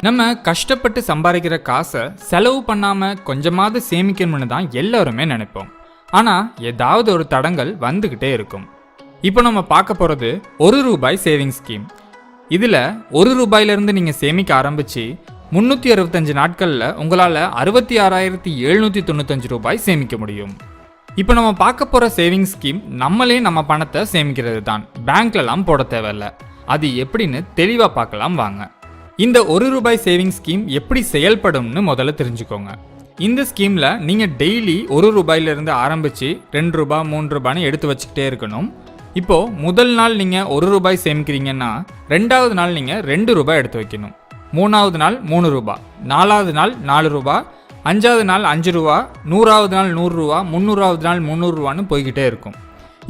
நம்ம கஷ்டப்பட்டு சம்பாதிக்கிற காசை செலவு பண்ணாம கொஞ்சமாவது சேமிக்கணும்னு தான் எல்லாருமே நினைப்போம். ஆனா ஏதாவது ஒரு தடங்கள் வந்துகிட்டே இருக்கும். இப்போ நம்ம பார்க்க போறது ₹1 சேவிங் ஸ்கீம். இதுல ₹1 நீங்க சேமிக்க ஆரம்பிச்சு 365 நாட்கள்ல உங்களால ₹66,795 சேமிக்க முடியும். இப்போ நம்ம பார்க்க போற சேவிங் ஸ்கீம் நம்மளே நம்ம பணத்தை சேமிக்கிறது தான், பேங்க்லலாம் போட தேவையில்ல. அது எப்படின்னு தெளிவா பார்க்கலாம் வாங்க. இந்த ₹1 சேவிங் ஸ்கீம் எப்படி செயல்படும்னு முதல்ல தெரிஞ்சுக்கோங்க. இந்த ஸ்கீம்ல நீங்க டெய்லி ₹1 ஆரம்பிச்சு ₹2, ₹3 எடுத்து வச்சுக்கிட்டே இருக்கணும். இப்போ முதல் நாள் நீங்க ₹1 சேமிக்கிறீங்கன்னா 2வது நாள் நீங்க ₹2 எடுத்து வைக்கணும், 3வது நாள் ₹3, 4வது நாள் ₹4, 5வது நாள் ₹5, 100வது நாள் ₹100, 300வது நாள் ₹300ன்னு போய்கிட்டே இருக்கும்.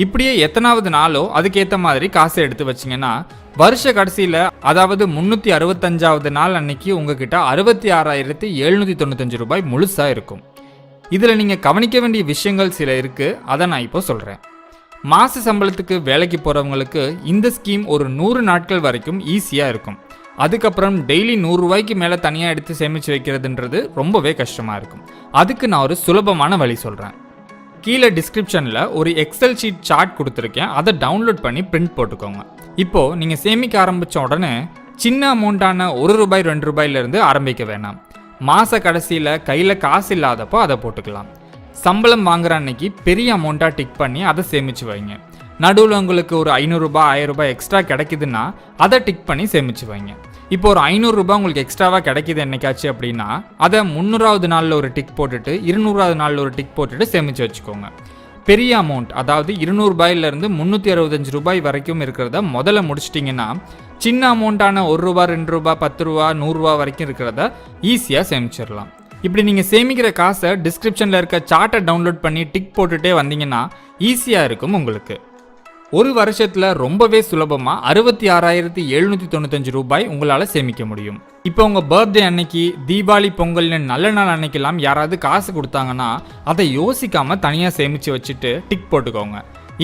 இப்படியே எத்தனாவது நாளோ அதுக்கேற்ற மாதிரி காசை எடுத்து வச்சிங்கன்னா வருஷ கடைசியில், அதாவது 365வது நாள் அன்னைக்கு உங்ககிட்ட ₹66,795 முழுசாக இருக்கும். இதில் நீங்கள் கவனிக்க வேண்டிய விஷயங்கள் சில இருக்குது, அதை நான் இப்போ சொல்கிறேன். மாத சம்பளத்துக்கு வேலைக்கு போகிறவங்களுக்கு இந்த ஸ்கீம் ஒரு 100 நாட்கள் வரைக்கும் ஈஸியாக இருக்கும். அதுக்கப்புறம் டெய்லி ₹100 மேலே தனியாக எடுத்து சேமித்து வைக்கிறதுன்றது ரொம்பவே கஷ்டமாக இருக்கும். அதுக்கு நான் ஒரு சுலபமான வழி சொல்கிறேன். கீழே டிஸ்கிரிப்ஷனில் ஒரு எக்ஸல் ஷீட் சார்ட் கொடுத்துருக்கேன், அதை டவுன்லோட் பண்ணி பிரிண்ட் போட்டுக்கோங்க. இப்போது நீங்கள் சேமிக்க ஆரம்பித்த உடனே சின்ன அமௌண்ட்டான ₹1, ₹2 ஆரம்பிக்க வேணாம். மாத கடைசியில் கையில் காசு இல்லாதப்போ அதை போட்டுக்கலாம். சம்பளம் வாங்குற அன்னைக்கு பெரிய அமௌண்ட்டாக டிக் பண்ணி அதை சேமித்து வைங்க. நடுவில் உங்களுக்கு ஒரு ₹500, ₹1000 எக்ஸ்ட்ரா கிடைக்குதுன்னா அதை டிக் பண்ணி சேமித்து வைங்க. இப்போ ஒரு ₹500 உங்களுக்கு எக்ஸ்ட்ராவாக கிடைக்கிது என்னைக்காச்சு அப்படின்னா அதை 300வது நாளில் ஒரு டிக் போட்டுட்டு 200வது நாளில் ஒரு டிக் போட்டுட்டு சேமித்து வச்சுக்கோங்க. பெரிய அமௌண்ட், அதாவது ₹200 ₹365 வரைக்கும் இருக்கிறத முதல்ல முடிச்சிட்டிங்கன்னா சின்ன அமௌண்ட்டான ₹1, ₹2, ₹10, ₹100 வரைக்கும் இருக்கிறத ஈஸியாக சேமிச்சிடலாம். இப்படி நீங்கள் சேமிக்கிற காசை டிஸ்கிரிப்ஷனில் இருக்க சார்ட்டை டவுன்லோட் பண்ணி டிக் போட்டுகிட்டே வந்தீங்கன்னா ஈஸியாக இருக்கும் உங்களுக்கு. ஒரு வருஷத்தில் ரொம்பவே சுலபமாக ₹66,795 உங்களால் சேமிக்க முடியும். இப்போ உங்கள் பர்த்டே அன்னைக்கு, தீபாவளி, பொங்கல்னு நல்ல நாள் அன்னைக்கெல்லாம் யாராவது காசு கொடுத்தாங்கன்னா அதை யோசிக்காமல் தனியாக சேமித்து வச்சுட்டு டிக் போட்டுக்கோங்க.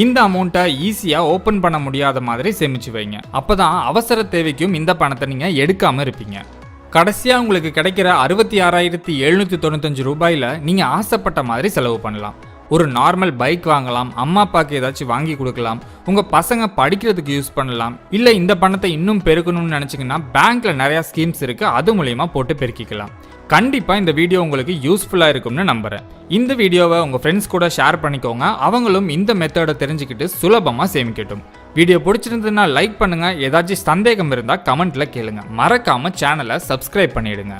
இந்த அமௌண்ட்டை ஈஸியாக ஓப்பன் பண்ண முடியாத மாதிரி சேமித்து வைங்க. அப்போ தான் அவசர தேவைக்கும் இந்த பணத்தை நீங்கள் எடுக்காமல் இருப்பீங்க. கடைசியாக உங்களுக்கு கிடைக்கிற ₹66,795 நீங்கள் ஆசைப்பட்ட மாதிரி செலவு பண்ணலாம். ஒரு நார்மல் பைக் வாங்கலாம், அம்மா அப்பாவுக்கு ஏதாச்சும் வாங்கி கொடுக்கலாம், உங்கள் பசங்க படிக்கிறதுக்கு யூஸ் பண்ணலாம். இல்லை இந்த பணத்தை இன்னும் பெருக்கணும்னு நினச்சிங்கன்னா பேங்க்கில் நிறையா ஸ்கீம்ஸ் இருக்குது, அது மூலயமா போட்டு பெருக்கிக்கலாம். கண்டிப்பாக இந்த வீடியோ உங்களுக்கு யூஸ்ஃபுல்லாக இருக்கும்னு நம்புகிறேன். இந்த வீடியோவை உங்கள் ஃப்ரெண்ட்ஸ் கூட ஷேர் பண்ணிக்கோங்க, அவங்களும் இந்த மெத்தடை தெரிஞ்சுக்கிட்டு சுலபமாக சேமிக்கட்டும். வீடியோ பிடிச்சிருந்ததுன்னா லைக் பண்ணுங்கள், ஏதாச்சும் சந்தேகம் இருந்தால் கமெண்ட்டில் கேளுங்க. மறக்காமல் சேனலை சப்ஸ்கிரைப் பண்ணிவிடுங்க.